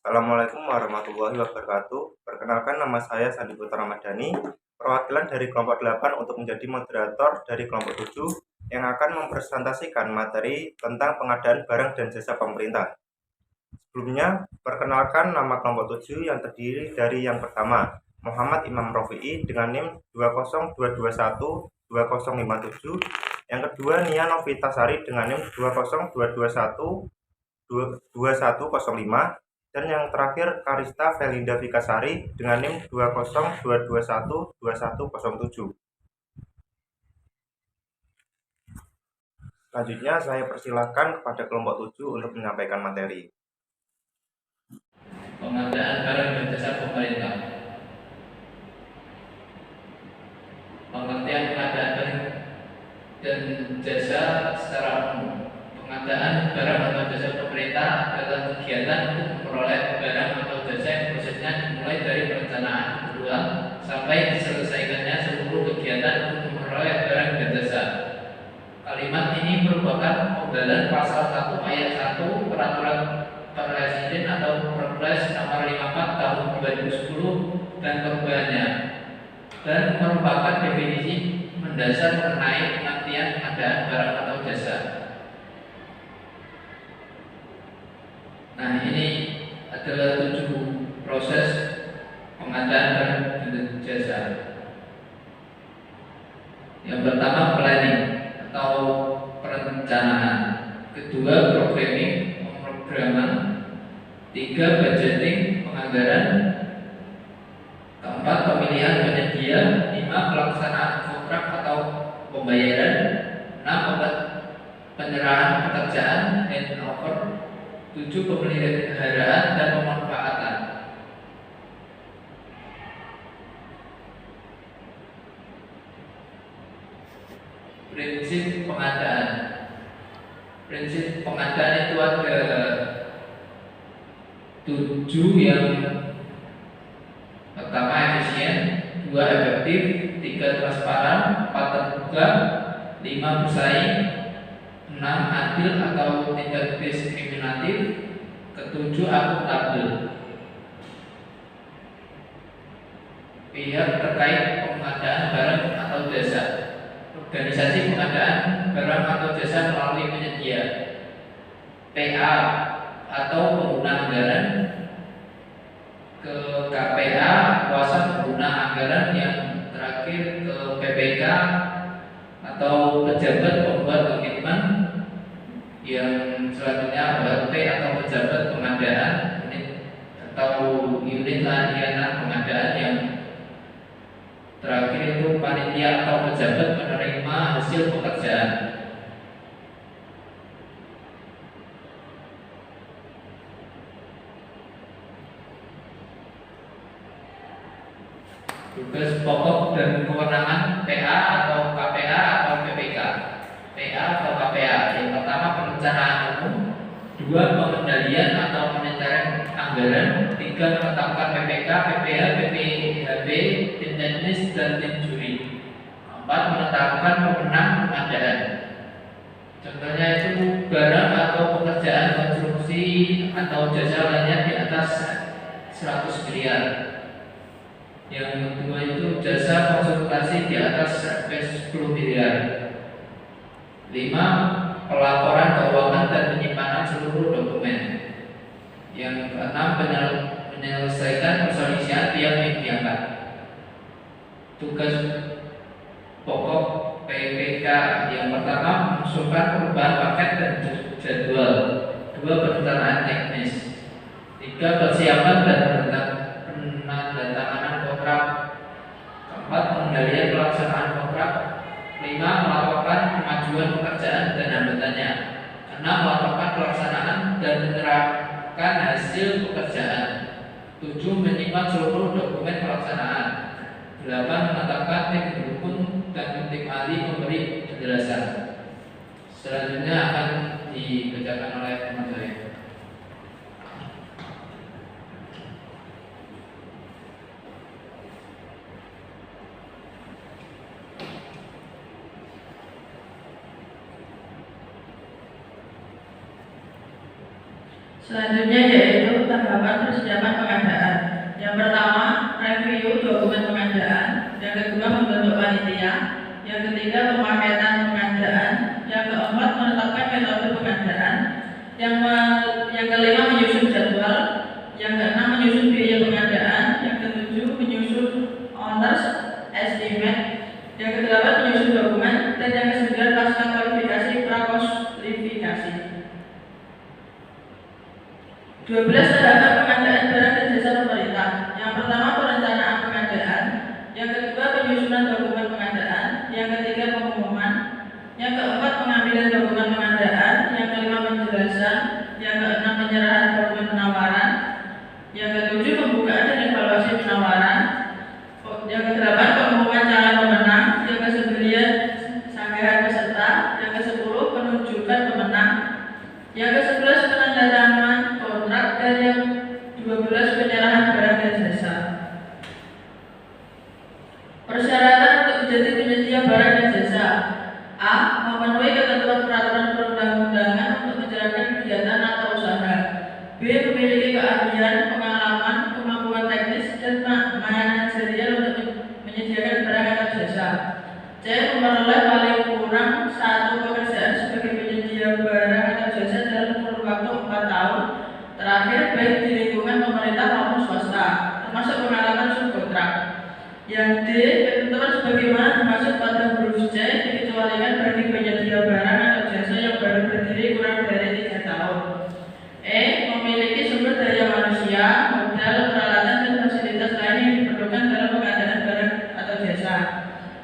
Assalamualaikum warahmatullahi wabarakatuh. Perkenalkan, nama saya Sandi Putra Ramadhani, perwakilan dari kelompok 8 untuk menjadi moderator dari kelompok 7 yang akan mempresentasikan materi tentang pengadaan barang dan jasa pemerintah. Sebelumnya, perkenalkan nama kelompok 7 yang terdiri dari yang pertama, Muhammad Imam Rofi'i dengan NIM 202212057, yang kedua Nia Novitasari dengan NIM 202212105, dan yang terakhir Karista Felinda Vikasari dengan NIM 202212107. Selanjutnya saya persilahkan kepada kelompok 7 untuk menyampaikan materi. Pengadaan barang dan jasa pemerintah. Pengertian pengadaan barang dan jasa secara umum. Pengadaan barang atau jasa pemerintah adalah kegiatan untuk memperoleh barang atau jasa yang prosesnya dimulai dari perencanaan ulang sampai diselesaikannya seluruh kegiatan untuk memperoleh barang dan jasa. Kalimat ini merupakan penggalan pasal 1 ayat 1 Peraturan Presiden atau Perpres nomor 54 tahun 2010 dan perubahannya, dan merupakan definisi mendasar mengenai pengertian pengadaan barang atau jasa. Nah, ini adalah 7 proses pengadaan barang dan jasa. Yang pertama, planning atau perencanaan. Kedua, programming, pemrograman. 3, budgeting, penganggaran. 4, pemilihan penyedia. 5, pelaksanaan kontrak atau pembayaran. 6, penyerahan pekerjaan, handover. 7, pemeliharaan dan pemanfaatan. Prinsip pengadaan. Prinsip pengadaan itu ada 7, yang pertama efisien, 2 efektif, 3 transparan, 4 terbuka, 5 bersaing, 6 adil atau tidak diskriminatif, 7 akuntabel. Pihak terkait pengadaan barang atau jasa. Organisasi pengadaan barang atau jasa melalui penyedia. PA atau pengguna anggaran. Ke KPA, kuasa pengguna anggaran. Yang terakhir ke PPK atau pejabat pembuat komitmen. Yang selanjutnya OLP atau pejabat pengadaan atau unit layanan pengadaan. Yang terakhir itu panitia atau pejabat penerima hasil pekerjaan. Tugas pokok dan kewenangan PA atau KPA atau PPK. PA atau KPA, yang pertama perencanaan umum, 2 pengendalian atau monitoring anggaran, 3 menetapkan PPK, PPH, PPHB, tim teknis dan tim juri, 4 menetapkan pemenang pengadaan. Contohnya itu barang atau pekerjaan konstruksi atau jasa lainnya di atas 100 miliar. Yang kedua itu jasa konsultasi di atas 10 miliar. 5, pelaporan keuangan dan penyimpanan seluruh dokumen. Yang keenam, menyelesaikan perselisihan pihak yang diangkat. Tugas pokok PPK yang pertama mengusulkan perubahan paket dan jadwal. 2, perencanaan teknis. 3, persiapan dan penandatanganan kontrak. 4, pengendalian pelaksanaan kontrak. 5, melaporkan kemajuan pekerjaan dan hambatannya. 6, melaporkan pelaksanaan dan menyerahkan hasil pekerjaan. 7, menyimpan seluruh dokumen pelaksanaan. 8, menetapkan tim pendukung dan tim ahli memberi penjelasan. Selanjutnya akan dibacakan oleh teman saya. Selanjutnya yaitu tahapan 12 tahapan pengadaan barang dan jasa pemerintah. Yang pertama, perencanaan pengadaan. Yang kedua, penyusunan dokumen pengadaan. Yang ketiga, pengumuman. Yang keempat, pengambilan dokumen pengadaan. Yang kelima, penjelasan. Yang keenam, penyerahan dokumen penawaran. Yang ketujuh, pembukaan dan evaluasi penawaran. Yang kedelapan, pengumuman calon pemenang. Yang kesembilan, sanggahan peserta. Yang kesepuluh, penunjukan pemenang. Yang ke-11, penandatanganan kontrak. Dan yang 12, penyerahan barang dan jasa. Persyaratan untuk menjadi penyedia barang dan jasa. A. Memenuhi ketentuan peraturan perundang-undangan untuk menjalankan kegiatan atau usaha. B. Memiliki keahlian, pengalaman, kemampuan teknis, dan manajerial untuk menyediakan barang atau jasa. C. Memperoleh paling kurang 1 pekerjaan sebagai penyedia barang atau jasa dalam kurun waktu 4 tahun terakhir, baik di lingkungan pemerintah maupun swasta, termasuk pengalaman subkontrak. Yang D. Ketentuan sebagaimana dimaksud pada huruf C dikecualikan bagi penyedia barang atau jasa yang baru berdiri kurang dari 3 tahun. E. Memiliki sumber daya manusia, modal, peralatan, dan fasilitas lain yang diperlukan dalam pengadaan barang atau jasa.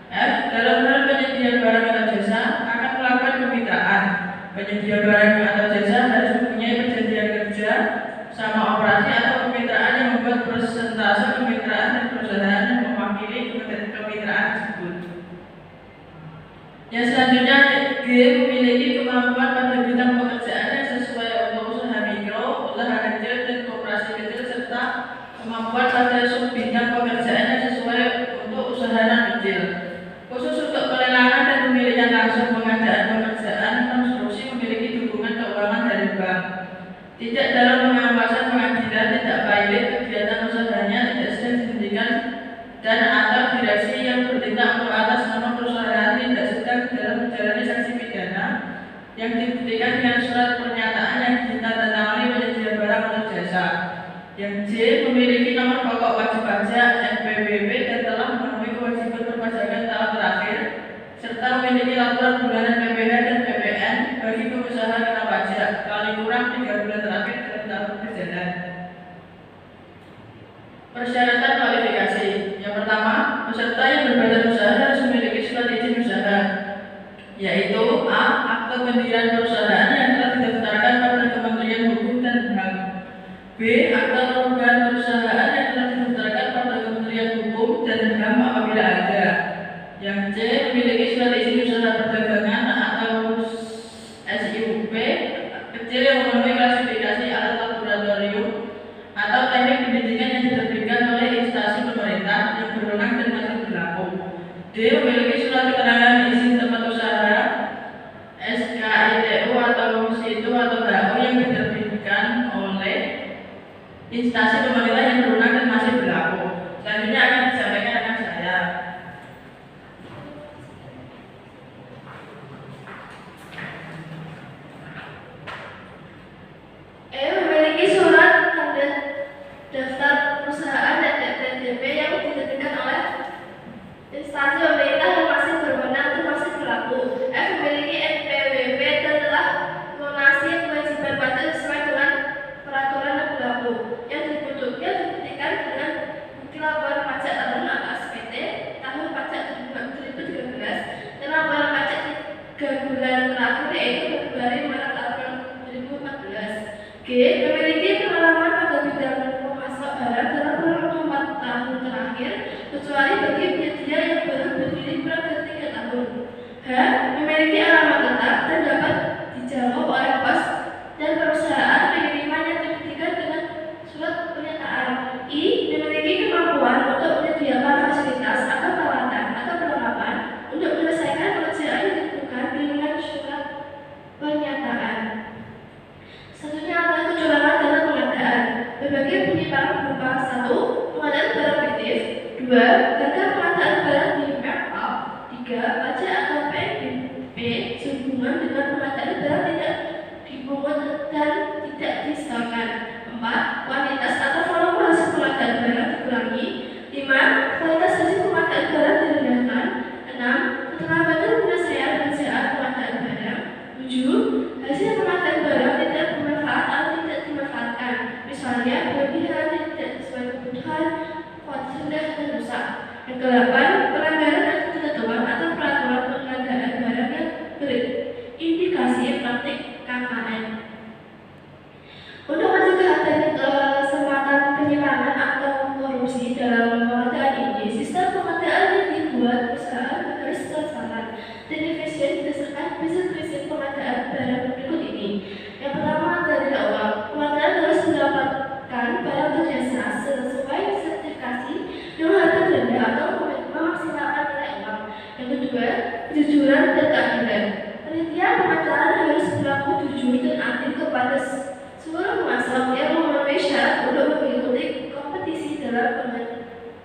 F. Dalam hal penyediaan barang atau jasa akan melakukan kemitraan. Penyedia barang atau jasa harus mempunyai perjanjian kerja sama operasi atau kemitraan yang membuat persentase kemitraan dan perusahaan yang mewakili kemitraan tersebut. Yang selanjutnya, G. Memiliki kemampuan pada bidang pekerjaan yang sesuai untuk usaha mikro, usaha kecil, dan koperasi kecil, serta kemampuan pada sub-bidang pekerjaan yang sesuai untuk usaha non-kecil. Khusus untuk pelelangan dan pemilihan langsung pengadaan pekerjaan konstruksi memiliki dukungan keuangan dari bank. Tidak dalam pengawasan pengadilan, tidak pilot kegiatan usahanya, tidak sedang dihentikan, dan atau direksi yang bertindak untuk atas nama perusahaan tidak sedang dalam menjalani sanksi pidana yang dibuktikan dengan surat pernyataan yang ditandatangani penyedia barang atau jasa. Yang J. Memiliki nomor pokok wajib pajak NPWP dan telah memenuhi kewajiban perpajakan tahun terakhir, serta memiliki laporan bulanan PPh dan PPN bagi pengusaha kena pajak paling kurang 3 bulan terakhir dalam tahun berjalan. Persyaratan kualifikasi. Yang pertama, peserta yang berbadan usaha harus memiliki surat izin usaha, yaitu A. Akte pendirian perusahaan yang telah didaftarkan pada Kementerian Hukum dan HAM. B. Akte perubahan perusahaan yang telah didaftarkan pada Kementerian Hukum dan HAM apabila ada. Yang C. Memiliki surat izin usaha perdagangan atau SIUP kecil yang memenuhi klasifikasi alat laboratorium atau teknik pendidikan yang diterbitkan oleh instansi pemerintah yang berwenang dan masih berlaku. D. Memiliki surat keterangan izin tempat usaha SKITU atau SITU atau HO yang diterbitkan oleh instansi pemerintah yang berwenang dan masih berlaku. Selanjutnya akan disampaikan rekan saya. Memiliki surat tanda daftar perusahaan dan DP yang diterbitkan oleh instansi pemerintah yang masih berwenang atau masih berlaku. F. Memiliki NPWP dan telah melunasi kewajiban pajak sesuai dengan peraturan yang berlaku. Yang dibuktikan dengan bukti laporan pajak tahunan atau SPT tahun pajak 2013 dan laporan pajak 3 bulan terakhir yaitu Februari Maret tahun 2014. G. Memiliki pengalaman pada bidang memasok barang dalam kurun waktu 4 tahun terakhir, kecuali bagi penyedia yang baru berdiri kurang dari 3 tahun. H. Memiliki alamat tetap dan dapat dijangkau oleh pos dan perusahaan pengiriman yang dibuktikan dengan surat pernyataan. I. Memiliki kemampuan untuk menyediakan fasilitas atau peralatan atau perlengkapan untuk menyelesaikan pekerjaan yang ditentukan dengan surat pernyataan. Selanjutnya adalah kecurangan dalam pengadaan. Berbagai penyimpangan berupa 1. Pengadaan barang fiktif. 2. Gagal pengadaan barang di markup. 3. Pajak atau PNBP sehubungan dengan pengadaan barang tidak dipungut dan tidak disetorkan. 4. Kuantitas atau volume hasil pengadaan barang dikurangi. 5. Kualitas hasil pengadaan barang direndahkan. 6. Keterlambatan penyelesaian pekerjaan pengadaan barang. 7. Hasil pengadaan barang tidak bermanfaat atau tidak dimanfaatkan. misalnya berlebihan yang tidak sesuai kebutuhan, rendah dan rusak. Yang ke-8, pelanggaran atau ketentuan atau peraturan pengadaan barang yang berindikasi praktik KKN. Untuk mencegah adanya kesempatan penyimpangan atau korupsi dalam pengadaan ini, sistem pengadaan yang dibuat perusahaan harus transparan dan efisien berdasarkan prinsip-prinsip pengadaan barang berikut ini. Yang pertama adalah uang. Pengadaan harus mendapatkan barang atau jasa sesuai sertifikasi dengan harga rendah atau memaksimalkan nilai uang. Yang kedua, kejujuran dan keadilan. Penelitian pengadaan harus berlaku jujur dan adil kepada seluruh pemasok yang memenuhi syarat untuk mengikuti kompetisi dalam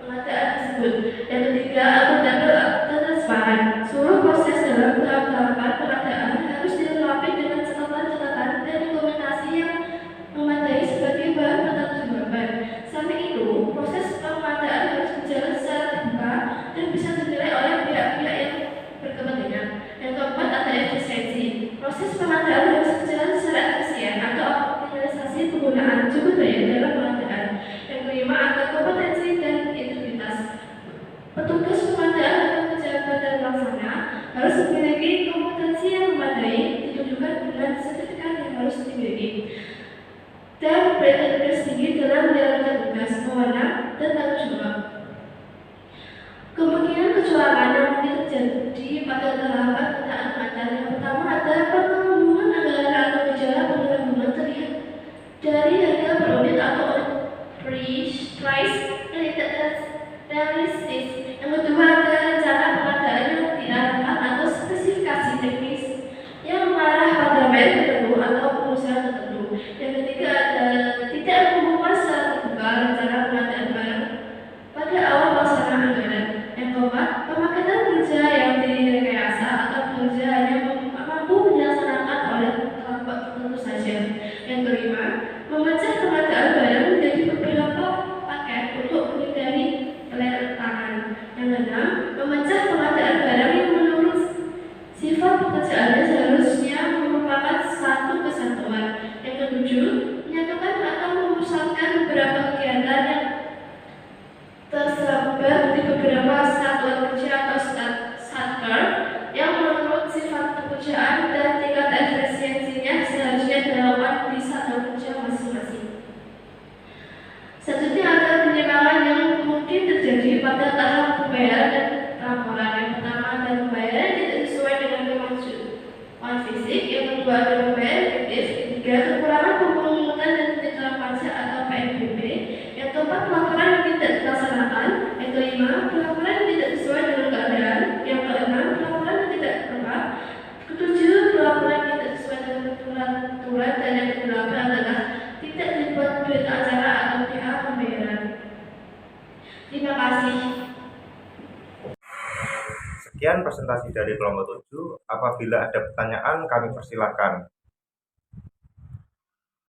pengadaan tersebut. Yang ketiga, akuntabel dan transparan. Seluruh proses dalam tahapan pengadaan harus dilengkapi dengan catatan-catatan dan dokumentasi yang memadai sebagai bahan pertanggungjawaban. Samping itu, proses pengadaan harus berjalan secara terbuka dan bisa dinilai oleh pihak-pihak yang berkepentingan. Yang keempat ada efisiensi. Proses pengadaan harus berjalan secara efisien atau optimalisasi penggunaan sumber daya dalam pengadaan. Yang kelima ada kompetensi dan integritas. Petugas pengadaan atau pejabat dan pelaksana harus memiliki kompetensi yang memadai, ditunjukkan dengan sertifikat yang harus dimiliki, dan berintegritas tinggi dalam menjalankan tugas, wewenang, dan tanggung jawab. Kemungkinan kecurangan yang mungkin terjadi pada tahapan pengadaan pengadaan yang pertama ada pengelambungan anggaran atau gejala pengelambungan terlihat dari harga per unit atau price yang tidak realistis. Yang kedua ada rencana pengadaan yang diarahkan atau spesifikasi teknis yang mengarah pada merek tertentu atau pengusaha tertentu. Yang ketiga ada tidak mengumumkan secara terbuka rencana pengadaan barang pada awal pelaksanaan anggaran. Yang keempat, pemakaian kerja yang direkayasa atau kerja yang mampu dilaksanakan oleh kelompok tertentu saja. Yang kelima, memecah pengadaan barang menjadi beberapa paket untuk menghindari peletangan. Yang keenam, memecah pengadaan barang yang menurut sifat pekerjaannya seharusnya merupakan satu kesatuan. Yang ketujuh, menyatukan atau memusatkan beberapa kegiatan yang tersebar di beberapa satuan kerja atau satker yang menurut sifat pekerjaan dan tingkat efisiensinya seharusnya dilakukan di satuan kerja masing-masing. Selanjutnya ada penyimpangan yang mungkin terjadi pada tahap pembayaran dan pelaporan. Yang pertama ada pembayaran yang tidak sesuai dengan kemampuan fisik. Yang kedua ada pembayaran fiktif. Ketiga, kekurangan pemungutan dan penetapan pajak atau PNBP. Yang keempat, pelaporan yang tidak dilaksanakan. Yang kelima, pelaporan yang tidak sesuai dengan keadaan. Yang keenam, pelaporan yang tidak lengkap. Ketujuh, pelaporan yang tidak sesuai dengan peraturan. Dan yang kedelapan adalah tidak dibuat berita acara atau pihak pembayaran. Terima kasih. Sekian presentasi dari kelompok 7. Apabila ada pertanyaan, kami persilahkan.